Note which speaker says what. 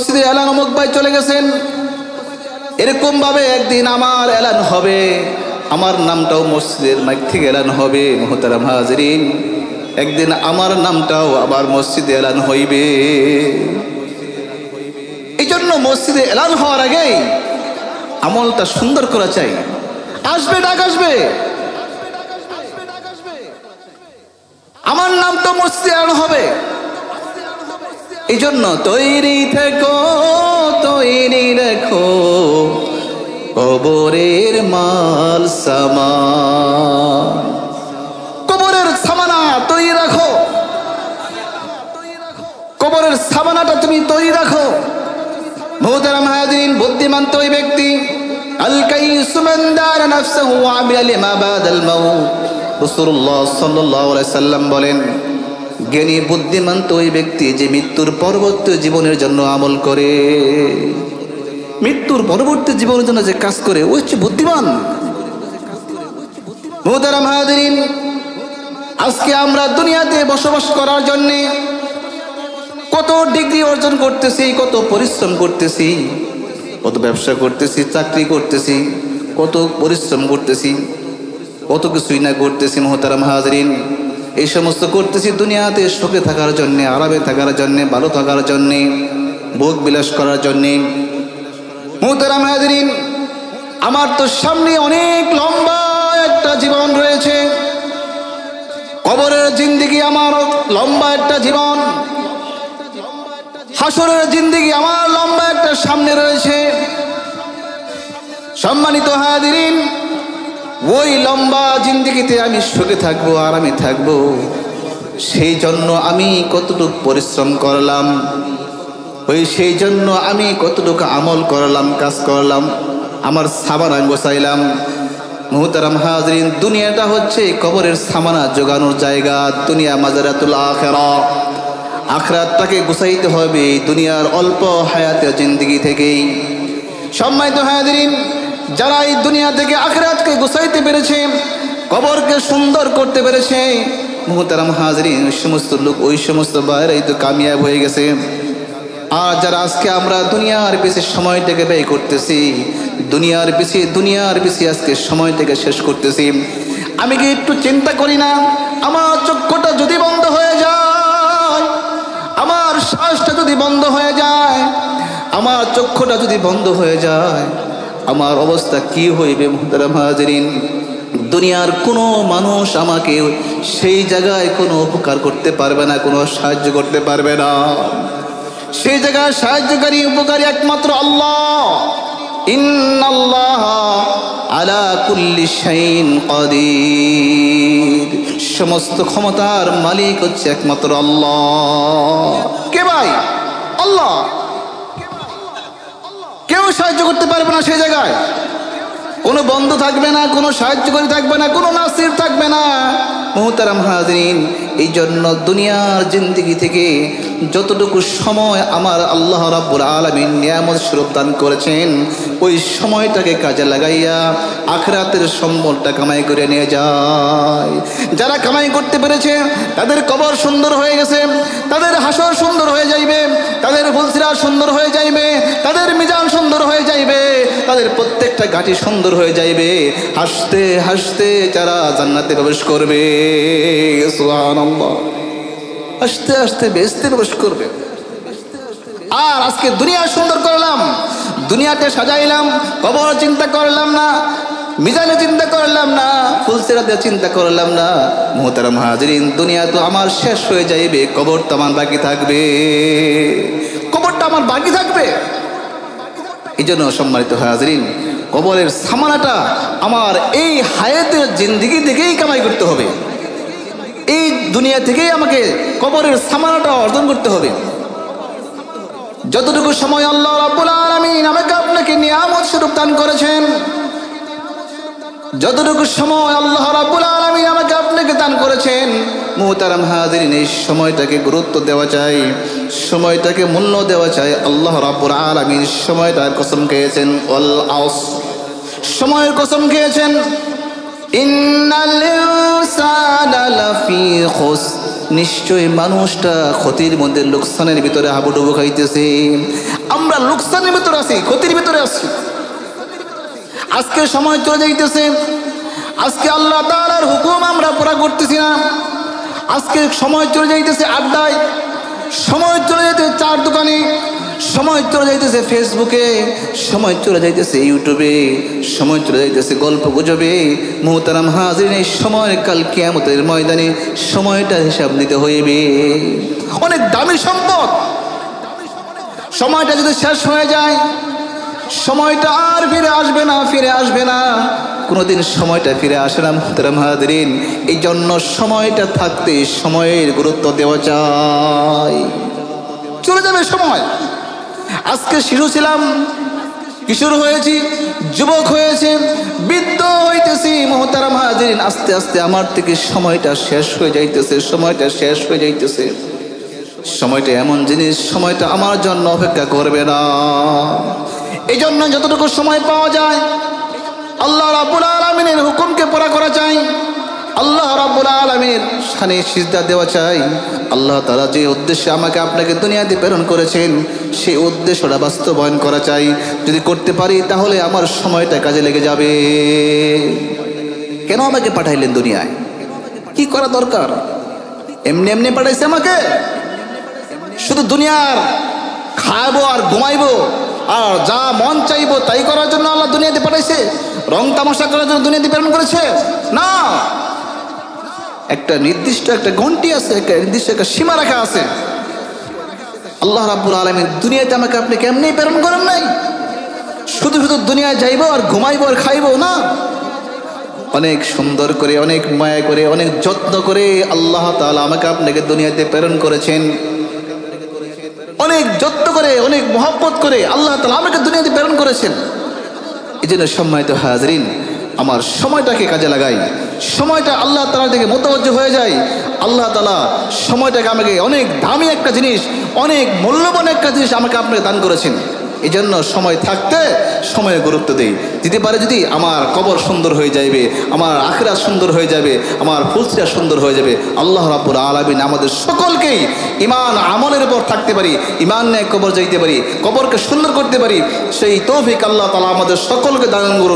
Speaker 1: মসজিদে এলান অমুক ভাই চলে গেছেন, এরকম ভাবে একদিন আমার এলান হবে, আমার নামটাও মসজিদের মাইক থেকে এলান হবে। মুহতারাম হাজিরিন, একদিন আমার নামটাও আবার মসজিদে এলান হইবে। এই জন্য মসজিদে এলান হওয়ার আগেই আমলটা সুন্দর করা চাই। আসবে ডাক, আসবে, আমার নামটা মসজিদে এলান হবে। এই জন্য তৈরি থেকো, তৈরি রেখো কবরের মাল সামান। কবরের সামানা তৈরি রাখো, কবরের সামানাটা তুমি তৈরি রাখো। মুহতারাম হাজিরিন, বুদ্ধিমান তো ওই ব্যক্তি আল কাইয়িসু মান দারা নাফসাহু ওয়া আমিলা লিমা বাদাল মাউত। রাসূলুল্লাহ সাল্লাল্লাহু আলাইহি সাল্লাম বলেন, জ্ঞানী বুদ্ধিমান তো ওই ব্যক্তি যে মৃত্যুর পরবর্তী জীবনের জন্য আমল করে। মৃত্যুর পরবর্তী জীবনের জন্য যে কাজ করে ওই হচ্ছে বুদ্ধিমান। মুহতারাম হাজিরিন, আজকে আমরা দুনিয়াতে বসবাস করার জন্য কত ডিগ্রি অর্জন করতেছি, কত পরিশ্রম করতেছি, কত ব্যবসা করতেছি, চাকরি করতেছি, কত পরিশ্রম করতেছি, কত কিছুই না করতেছি। মুহতারাম হাজিরিন, এই সমস্ত করতেছি দুনিয়াতে সুখে থাকার জন্যে, আরামে থাকার জন্যে, ভালো থাকার জন্যে, ভোগ বিলাস করার জন্যে। মুহতারাম হাজিরিন, আমার তো সামনে অনেক লম্বা একটা জীবন রয়েছে। কবরের জিন্দেগি আমার লম্বা একটা জীবন, হাসরের জিন্দেগি আমার লম্বা একটা সামনে রয়েছে। সম্মানিত হাজিরিন, ওই লম্বা জিন্দেগিতে আমি সুখে থাকবো, আরামে থাকবো, সেই জন্য আমি কতটুকু পরিশ্রম করলাম, ওই সেই জন্য আমি কতটুকু আমল করলাম, কাজ করলাম, আমার সামানা গোছাইলাম। মুহতারাম হাজিরিন, দুনিয়াটা হচ্ছে কবরের সামানা জোগানোর জায়গা। দুনিয়া মাজারাতুল আখিরা, আখিরাতটাকে গুছাইতে হবে দুনিয়ার অল্প হায়াতের জিন্দেগি থেকেই। সম্মানিত হাজিরিন, যারা এই দুনিয়া থেকে আখিরাতকে গুছাইতে পেরেছে, কবরকে সুন্দর করতে পেরেছে, মুহতারাম হাজিরিন, ওই সমস্ত লোক, ওই সমস্ত ভাইরাই তো কামিয়াব হয়ে গেছে। আর যারা আজকে আমরা দুনিয়ার পিছিয়ে সময়টাকে ব্যয় করতেছি, দুনিয়ার পিছিয়ে আজকে সময়টাকে শেষ করতেছি, আমি কি একটু চিন্তা করি না আমার চক্ষুটা যদি বন্ধ হয়ে যায়, আমার শ্বাসটা যদি বন্ধ হয়ে যায়, আমার চক্ষুটা যদি বন্ধ হয়ে যায়, আমার অবস্থা কি হইবে? মুহতারাম হাজিরিন, দুনিয়ার কোনো মানুষ আমাকে সেই জায়গায় কোনো উপকার করতে পারবে না, কোনো সাহায্য করতে পারবে না। সেই জায়গায় সাহায্যকারী, উপকারী একমাত্র আল্লাহ। ইন্নাল্লাহ আলা কুল্লি শাইইন কাদির, সমস্ত ক্ষমতার মালিক হচ্ছে একমাত্র আল্লাহ। কে ভাই? আল্লাহ। কেউ সাহায্য করতে পারবে না সেই জায়গায়, কোনো বন্ধু থাকবে না, কোনো সাহায্যকারী থাকবে না, কোনো নাসির থাকবে না। মুহতারাম হাজিরিন, এই জন্য দুনিয়ার জিন্দেগি থেকে যতটুকু সময় আমার আল্লাহ রাব্বুল আলামিন নিয়ামত স্বরূপ দান করেছেন, ওই সময়টাকে কাজে লাগাইয়া আখিরাতের সম্বলটা কামাই করে নিয়ে যায়। যারা কামাই করতে পেরেছে তাদের কবর সুন্দর হয়ে গেছে, তাদের হাসর সুন্দর হয়ে যাইবে, তাদের ফুলসিরাত সুন্দর হয়ে যাইবে, তাদের মিজান সুন্দর হয়ে যাইবে, তাদের প্রত্যেকটা ঘাঁটি সুন্দর হয়ে যাইবে। হাসতে হাসতে যারা জান্নাতে প্রবেশ করবে, সুবহানাল্লাহ, হাসতে হাসতে বেহেশতে প্রবেশ করবে। আর আজকে দুনিয়া সুন্দর করলাম, দুনিয়াতে সাজাইলাম, কবর চিন্তা করলাম না, মিজানে চিন্তা করলাম না, ফুলসিরাতে চিন্তা করলাম না। মুহতারাম হাজিরিন, দুনিয়া তো আমার শেষ হয়ে যাইবে, কবর তো আমার বাকি থাকবে, কবরটা আমার বাকি থাকবে। এই জন্য সম্মানিত হাজিরিন, কবরের সামানাটা আমার এই হায়াতের জিন্দেগি থেকেই কামাই করতে হবে, এই দুনিয়া থেকেই আমাকে কবরের সামানাটা অর্জন করতে হবে। যতটুকু সময় আল্লাহ রাব্বুল আলামিন আমাকে আপনাকে নিয়ামত স্বরূপ দান করেছেন, যতটুকু সময় আল্লাহ রাব্বুল আলামিন আমাকে আপনাকে দান করেছেন, মুহতারাম হাজিরিন, এই সময়টাকে গুরুত্ব দেওয়া চাই, সময়টাকে মূল্য দেওয়া চাই। আল্লাহ রাব্বুল আলামিন সময়টার কসম খেয়েছেন, ওয়াল আসর, সময়ের কসম খেয়েছেন। ইন্নাল ইনসানা লাফি খুসর, নিশ্চয়ই মানুষটা ক্ষতির মধ্যে, লোকসানের ভিতরে হাবুডুবু খাইতেছে। আমরা লোকসানের ভিতরে আছি, ক্ষতির ভিতরে আছি। আজকে সময় চলে যাইতেছে, আজকে আল্লাহ তাআলার হুকুম আমরা পুরা করতেছি না। আজকে সময় চলে যাইতেছে আড্ডায়, সময় চলে যাইতেছে চার দোকানে, সময় চলে যাইতেছে ফেসবুকে, সময় চলে যাইতেছে ইউটিউবে, সময় চলে যাইতেছে গল্প গুজবে। মুহতারাম হাজিরিন, এই সময় কাল কিয়ামতের ময়দানে সময়টা হিসাব নিতে হইবে। অনেক দামি সম্পদ, সময়টা যদি শেষ হয়ে যায় সময়টা আর ফিরে আসবে না, ফিরে আসবে না, কোনোদিন সময়টা ফিরে আসে না মুহতারাম হাজিরিন। এই জন্য সময়টা থাকতে সময়ের গুরুত্ব দেওয়া চাই। চলে যাবে সময়। আজকে শিশু ছিলাম, কিশোর হয়েছি, যুবক হয়েছে, বৃদ্ধ হইতেছি মুহতারাম হাজিরিন, আস্তে আস্তে আমার থেকে সময়টা শেষ হয়ে যাইতেছে, সময়টা শেষ হয়ে যাইতেছে। সময়টা এমন জিনিস, সময়টা আমার জন্য অপেক্ষা করবে না। এই জন্য যতটুকু সময় পাওয়া যায় আল্লাহ রাব্বুল আলামিনের হুকুমকে পুরা করা চাই, আল্লাহ রাব্বুল আলামিনের শানে সিজদা দেওয়া চাই। আল্লাহ তাআলা যে উদ্দেশ্যে আমাকে আপনাকে দুনিয়াতে প্রেরণ করেছেন সেই উদ্দেশ্যটা বাস্তবায়ন করা চাই। যদি করতে পারি তাহলে আমার সময়টা কাজে লেগে যাবে। কেন আমাকে পাঠাইলেন দুনিয়ায়? কি করা দরকার? এমনি এমনি পাঠাইছে আমাকে? শুধু দুনিয়ার খাবো আর ঘুমাইবো আর যা মন চাইবো তাই করার জন্য আল্লাহ দুনিয়াতে পাঠাইছে? রং তামাশা করার জন্য দুনিয়াতে প্রেরণ করেছে? না, একটা নির্দিষ্ট একটা ঘন্টি আছে, একটা নির্দিষ্ট একটা সীমা রাখা আছে। আল্লাহ রাব্বুল আলামিন দুনিয়াতে আমাকে আপনি কেমনি প্রেরণ করেন নাই শুধু শুধু দুনিয়ায় যাইবো আর ঘুমাইবো আর খাইবো না। অনেক সুন্দর করে, অনেক মায়া করে, অনেক যত্ন করে আল্লাহ তাআলা আমাকে আপনাকে দুনিয়াতে প্রেরণ করেছেন। অনেক যত্ন করে, অনেক মহব্বত করে আল্লাহ তাআলা আমাকে দুনিয়াতে প্রেরণ করেছেন। এই জন্য সম্মানিত হাজরিন, আমার সময়টাকে কাজে লাগাই, সময়টা আল্লাহ তাআলার দিকে মুতাওয়াজ্জহ হয়ে যায়। আল্লাহ তাআলা সময়টাকে আমাকে অনেক দামি একটা জিনিস, অনেক মূল্যবান একটা জিনিস আমাকে আপনাকে দান করেছেন। এই জন্য সময় থাকতে সময়ে গুরুত্ব দেই। দিতে পারে যদি আমার কবর সুন্দর হয়ে যাবে, আমার আখিরাত সুন্দর হয়ে যাবে, আমার ফুলসিরা সুন্দর হয়ে যাবে। আল্লাহ রাব্বুল আলামিন আমাদের সকলকেই ঈমান আমলের উপর থাকতে পারি, ঈমান নিয়ে কবর যাইতে পারি, কবরকে সুন্দর করতে পারি, সেই তৌফিক আল্লাহ তাআলা আমাদের সকলকে দান করুন।